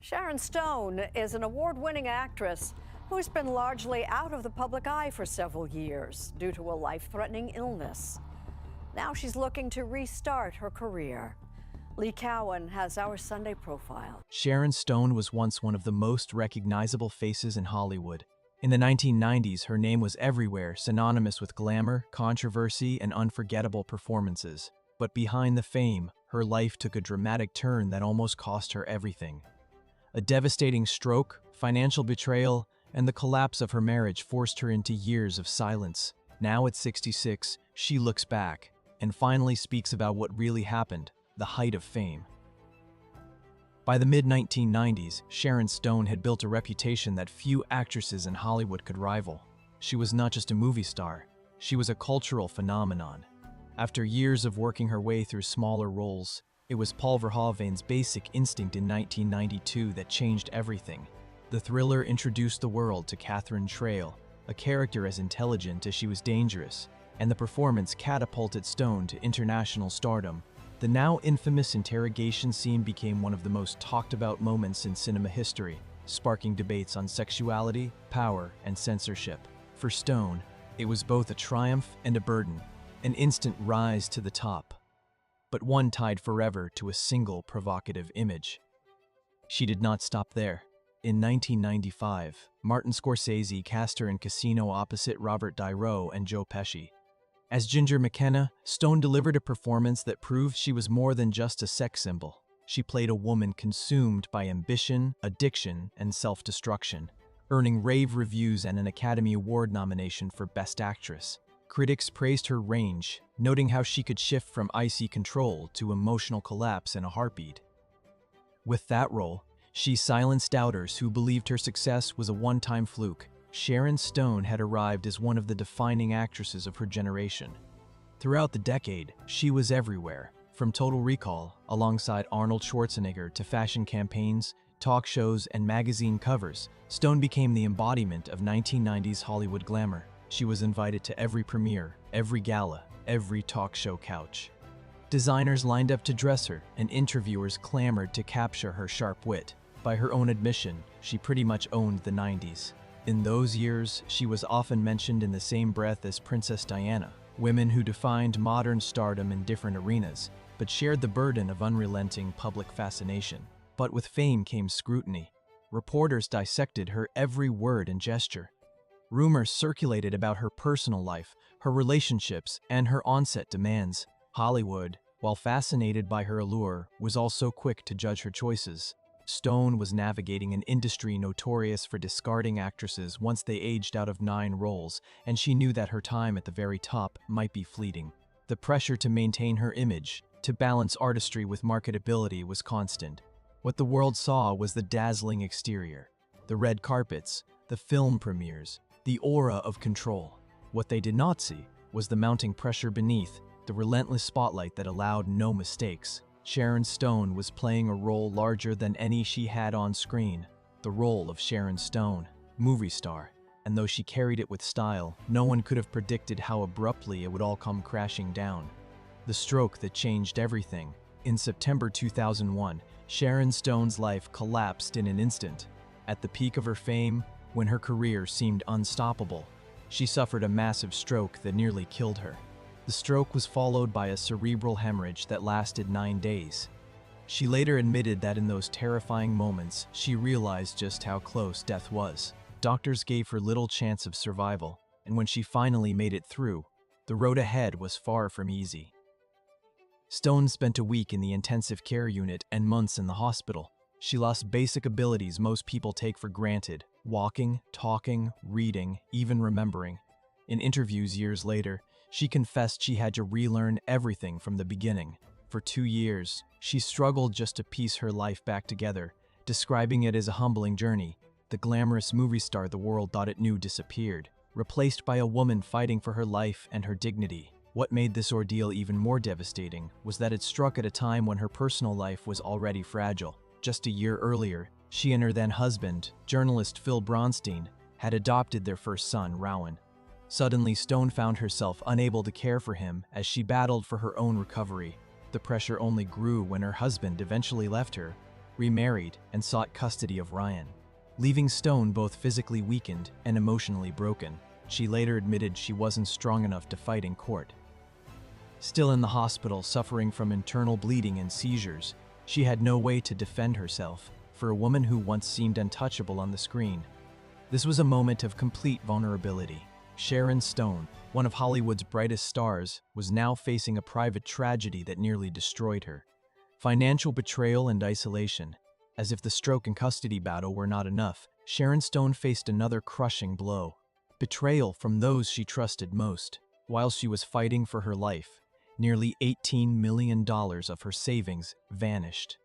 Sharon Stone is an award-winning actress who's been largely out of the public eye for several years due to a life-threatening illness. Now she's looking to restart her career. Lee Cowan has our Sunday profile. Sharon Stone was once one of the most recognizable faces in Hollywood. In the 1990s, her name was everywhere, synonymous with glamour, controversy, and unforgettable performances. But behind the fame, her life took a dramatic turn that almost cost her everything. A devastating stroke, financial betrayal, and the collapse of her marriage forced her into years of silence. Now at 66, she looks back and finally speaks about what really happened, the height of fame. By the mid-1990s, Sharon Stone had built a reputation that few actresses in Hollywood could rival. She was not just a movie star, she was a cultural phenomenon. After years of working her way through smaller roles, it was Paul Verhoeven's Basic Instinct in 1992 that changed everything. The thriller introduced the world to Catherine Trail, a character as intelligent as she was dangerous, and the performance catapulted Stone to international stardom. The now infamous interrogation scene became one of the most talked-about moments in cinema history, sparking debates on sexuality, power, and censorship. For Stone, it was both a triumph and a burden, an instant rise to the top, but one tied forever to a single provocative image. She did not stop there. In 1995, Martin Scorsese cast her in Casino opposite Robert De Niro and Joe Pesci. As Ginger McKenna, Stone delivered a performance that proved she was more than just a sex symbol. She played a woman consumed by ambition, addiction, and self-destruction, earning rave reviews and an Academy Award nomination for Best Actress. Critics praised her range, noting how she could shift from icy control to emotional collapse in a heartbeat. With that role, she silenced doubters who believed her success was a one-time fluke. Sharon Stone had arrived as one of the defining actresses of her generation. Throughout the decade, she was everywhere, from Total Recall, alongside Arnold Schwarzenegger, to fashion campaigns, talk shows, and magazine covers. Stone became the embodiment of 1990s Hollywood glamour. She was invited to every premiere, every gala, every talk show couch. Designers lined up to dress her, and interviewers clamored to capture her sharp wit. By her own admission, she pretty much owned the 90s. In those years, she was often mentioned in the same breath as Princess Diana, women who defined modern stardom in different arenas, but shared the burden of unrelenting public fascination. But with fame came scrutiny. Reporters dissected her every word and gesture. Rumors circulated about her personal life, her relationships, and her on-set demands. Hollywood, while fascinated by her allure, was also quick to judge her choices. Stone was navigating an industry notorious for discarding actresses once they aged out of 9 roles, and she knew that her time at the very top might be fleeting. The pressure to maintain her image, to balance artistry with marketability, was constant. What the world saw was the dazzling exterior, the red carpets, the film premieres, the aura of control. What they did not see was the mounting pressure beneath, the relentless spotlight that allowed no mistakes. Sharon Stone was playing a role larger than any she had on screen, the role of Sharon Stone, movie star. And though she carried it with style, no one could have predicted how abruptly it would all come crashing down. The stroke that changed everything. In September 2001, Sharon Stone's life collapsed in an instant. At the peak of her fame, when her career seemed unstoppable, she suffered a massive stroke that nearly killed her. The stroke was followed by a cerebral hemorrhage that lasted 9 days. She later admitted that in those terrifying moments, she realized just how close death was. Doctors gave her little chance of survival, and when she finally made it through, the road ahead was far from easy. Stone spent a week in the intensive care unit and months in the hospital. She lost basic abilities most people take for granted: walking, talking, reading, even remembering. In interviews years later, she confessed she had to relearn everything from the beginning. For 2 years, she struggled just to piece her life back together, describing it as a humbling journey. The glamorous movie star the world thought it knew disappeared, replaced by a woman fighting for her life and her dignity. What made this ordeal even more devastating was that it struck at a time when her personal life was already fragile. Just a year earlier, she and her then-husband, journalist Phil Bronstein, had adopted their first son, Rowan. Suddenly, Stone found herself unable to care for him as she battled for her own recovery. The pressure only grew when her husband eventually left her, remarried, and sought custody of Ryan, leaving Stone both physically weakened and emotionally broken. She later admitted she wasn't strong enough to fight in court. Still in the hospital, suffering from internal bleeding and seizures, she had no way to defend herself. For a woman who once seemed untouchable on the screen, this was a moment of complete vulnerability. Sharon Stone, one of Hollywood's brightest stars, was now facing a private tragedy that nearly destroyed her. Financial betrayal and isolation. As if the stroke and custody battle were not enough, Sharon Stone faced another crushing blow. Betrayal from those she trusted most. While she was fighting for her life, nearly $18 million of her savings vanished.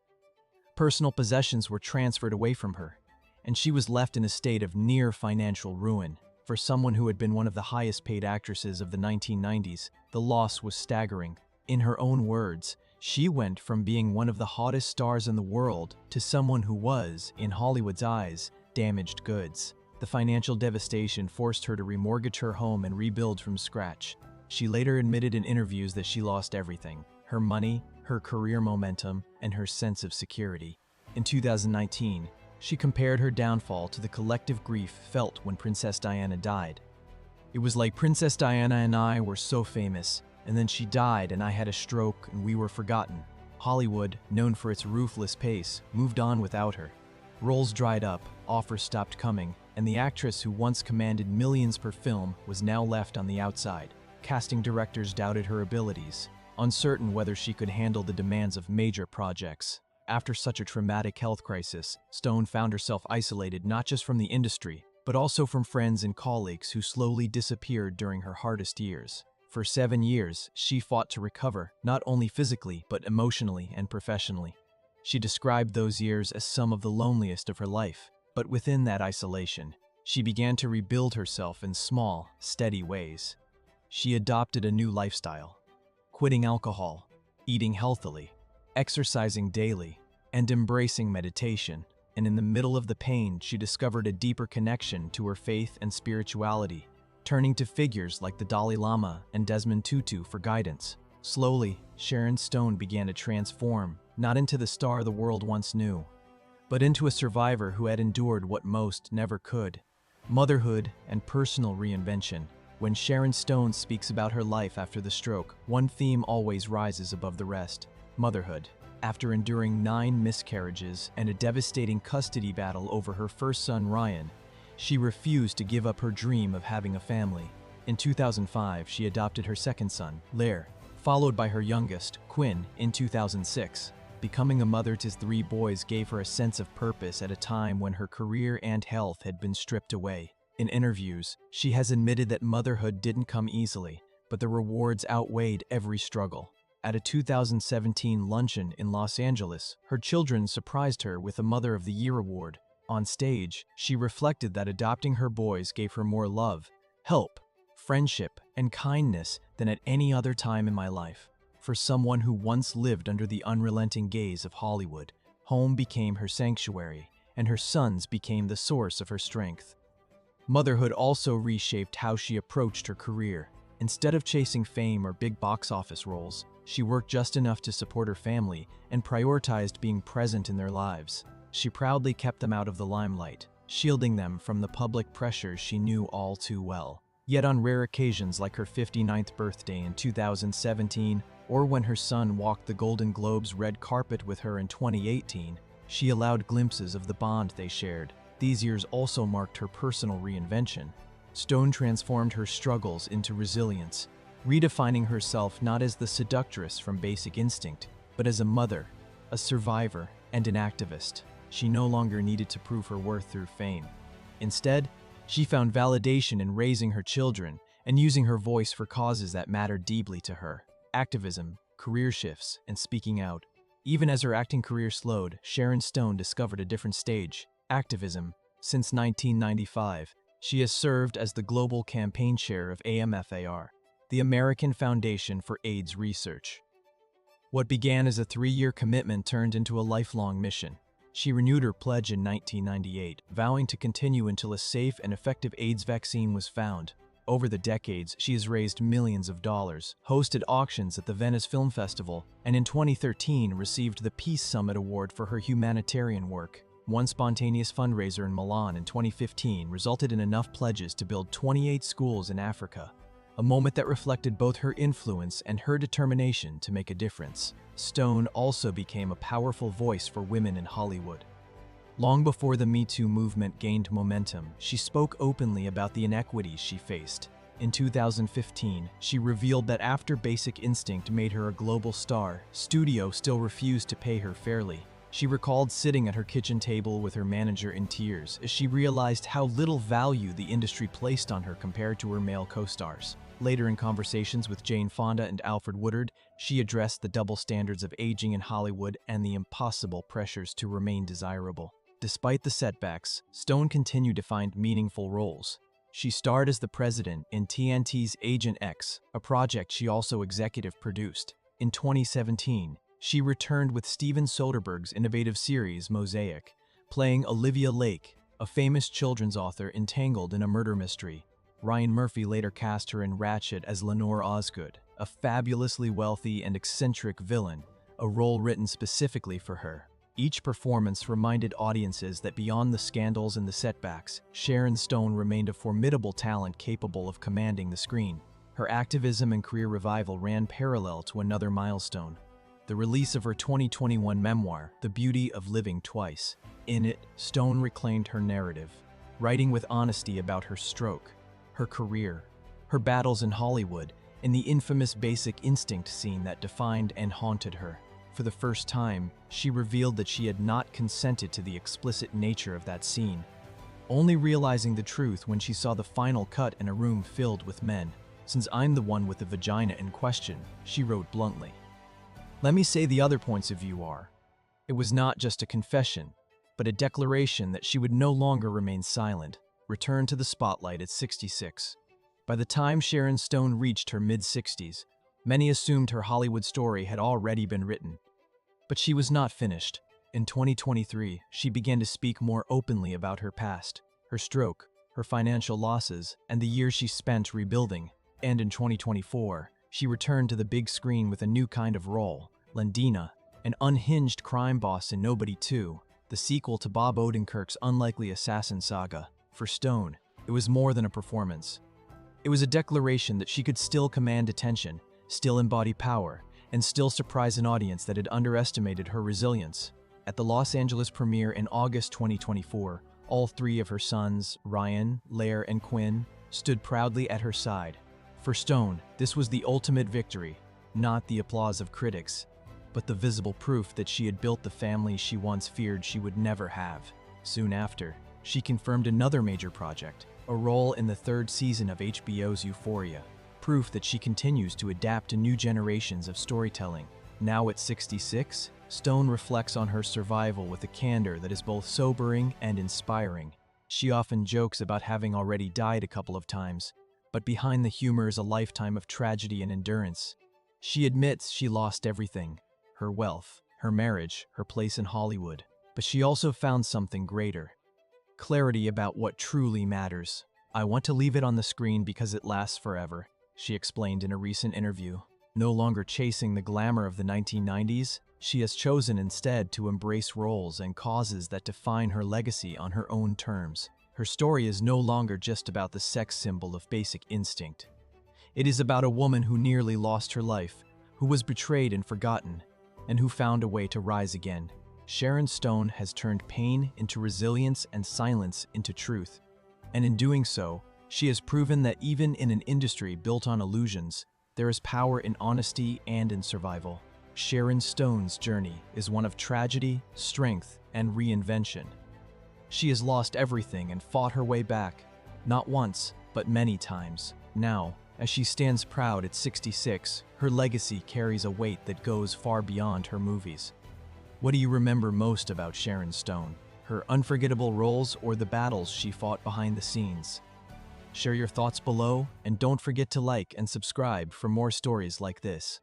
Personal possessions were transferred away from her, and she was left in a state of near financial ruin. For someone who had been one of the highest-paid actresses of the 1990s, the loss was staggering. In her own words, she went from being one of the hottest stars in the world to someone who was, in Hollywood's eyes, damaged goods. The financial devastation forced her to remortgage her home and rebuild from scratch. She later admitted in interviews that she lost everything: her money, her career momentum, and her sense of security. In 2019, she compared her downfall to the collective grief felt when Princess Diana died. It was like Princess Diana and I were so famous, and then she died and I had a stroke and we were forgotten. Hollywood, known for its ruthless pace, moved on without her. Roles dried up, offers stopped coming, and the actress who once commanded millions per film was now left on the outside. Casting directors doubted her abilities, uncertain whether she could handle the demands of major projects. After such a traumatic health crisis, Stone found herself isolated not just from the industry, but also from friends and colleagues who slowly disappeared during her hardest years. For 7 years, she fought to recover, not only physically, but emotionally and professionally. She described those years as some of the loneliest of her life, but within that isolation, she began to rebuild herself in small, steady ways. She adopted a new lifestyle, quitting alcohol, eating healthily, exercising daily, and embracing meditation. And in the middle of the pain, she discovered a deeper connection to her faith and spirituality, turning to figures like the Dalai Lama and Desmond Tutu for guidance. Slowly, Sharon Stone began to transform, not into the star the world once knew, but into a survivor who had endured what most never could: motherhood and personal reinvention. When Sharon Stone speaks about her life after the stroke, one theme always rises above the rest: motherhood. After enduring 9 miscarriages and a devastating custody battle over her first son, Ryan, she refused to give up her dream of having a family. In 2005, she adopted her second son, Lair, followed by her youngest, Quinn, in 2006. Becoming a mother to 3 boys gave her a sense of purpose at a time when her career and health had been stripped away. In interviews, she has admitted that motherhood didn't come easily, but the rewards outweighed every struggle. At a 2017 luncheon in Los Angeles, her children surprised her with a Mother of the Year award. On stage, she reflected that adopting her boys gave her more love, help, friendship, and kindness than at any other time in my life. For someone who once lived under the unrelenting gaze of Hollywood, home became her sanctuary, and her sons became the source of her strength. Motherhood also reshaped how she approached her career. Instead of chasing fame or big box office roles, she worked just enough to support her family and prioritized being present in their lives. She proudly kept them out of the limelight, shielding them from the public pressures she knew all too well. Yet on rare occasions like her 59th birthday in 2017, or when her son walked the Golden Globes red carpet with her in 2018, she allowed glimpses of the bond they shared. These years also marked her personal reinvention. Stone transformed her struggles into resilience, redefining herself not as the seductress from Basic Instinct, but as a mother, a survivor, and an activist. She no longer needed to prove her worth through fame. Instead, she found validation in raising her children and using her voice for causes that mattered deeply to her: activism, career shifts, and speaking out. Even as her acting career slowed, Sharon Stone discovered a different stage: activism. Since 1995, she has served as the global campaign chair of AMFAR, the American Foundation for AIDS Research. What began as a 3-year commitment turned into a lifelong mission. She renewed her pledge in 1998, vowing to continue until a safe and effective AIDS vaccine was found. Over the decades, she has raised millions of dollars, hosted auctions at the Venice Film Festival, and in 2013 received the Peace Summit Award for her humanitarian work. One spontaneous fundraiser in Milan in 2015 resulted in enough pledges to build 28 schools in Africa, a moment that reflected both her influence and her determination to make a difference. Stone also became a powerful voice for women in Hollywood. Long before the Me Too movement gained momentum, she spoke openly about the inequities she faced. In 2015, she revealed that after Basic Instinct made her a global star, studio still refused to pay her fairly. She recalled sitting at her kitchen table with her manager in tears as she realized how little value the industry placed on her compared to her male co-stars. Later in conversations with Jane Fonda and Alfred Woodard, she addressed the double standards of aging in Hollywood and the impossible pressures to remain desirable. Despite the setbacks, Stone continued to find meaningful roles. She starred as the president in TNT's Agent X, a project she also executive produced. In 2017, she returned with Steven Soderbergh's innovative series Mosaic, playing Olivia Lake, a famous children's author entangled in a murder mystery. Ryan Murphy later cast her in Ratched as Lenore Osgood, a fabulously wealthy and eccentric villain, a role written specifically for her. Each performance reminded audiences that beyond the scandals and the setbacks, Sharon Stone remained a formidable talent capable of commanding the screen. Her activism and career revival ran parallel to another milestone: the release of her 2021 memoir, The Beauty of Living Twice. In it, Stone reclaimed her narrative, writing with honesty about her stroke, her career, her battles in Hollywood, and the infamous Basic Instinct scene that defined and haunted her. For the first time, she revealed that she had not consented to the explicit nature of that scene, only realizing the truth when she saw the final cut in a room filled with men. "Since I'm the one with the vagina in question," she wrote bluntly. Let me say the other points of view are: it was not just a confession, but a declaration that she would no longer remain silent, return to the spotlight at 66. By the time Sharon Stone reached her mid-60s, many assumed her Hollywood story had already been written. But she was not finished. In 2023, she began to speak more openly about her past, her stroke, her financial losses, and the years she spent rebuilding. And in 2024, she returned to the big screen with a new kind of role: Lendina, an unhinged crime boss in Nobody 2, the sequel to Bob Odenkirk's unlikely assassin saga. For Stone, it was more than a performance. It was a declaration that she could still command attention, still embody power, and still surprise an audience that had underestimated her resilience. At the Los Angeles premiere in August 2024, all three of her sons, Ryan, Lair, and Quinn, stood proudly at her side. For Stone, this was the ultimate victory, not the applause of critics, but the visible proof that she had built the family she once feared she would never have. Soon after, she confirmed another major project, a role in the third season of HBO's Euphoria, proof that she continues to adapt to new generations of storytelling. Now at 66, Stone reflects on her survival with a candor that is both sobering and inspiring. She often jokes about having already died a couple of times, but behind the humor is a lifetime of tragedy and endurance. She admits she lost everything: her wealth, her marriage, her place in Hollywood. But she also found something greater: clarity about what truly matters. "I want to leave it on the screen because it lasts forever," she explained in a recent interview. No longer chasing the glamour of the 1990s, she has chosen instead to embrace roles and causes that define her legacy on her own terms. Her story is no longer just about the sex symbol of Basic Instinct. It is about a woman who nearly lost her life, who was betrayed and forgotten, and who found a way to rise again. Sharon Stone has turned pain into resilience and silence into truth. And in doing so, she has proven that even in an industry built on illusions, there is power in honesty and in survival. Sharon Stone's journey is one of tragedy, strength, and reinvention. She has lost everything and fought her way back, not once, but many times. Now, as she stands proud at 66, her legacy carries a weight that goes far beyond her movies. What do you remember most about Sharon Stone? Her unforgettable roles or the battles she fought behind the scenes? Share your thoughts below, and don't forget to like and subscribe for more stories like this.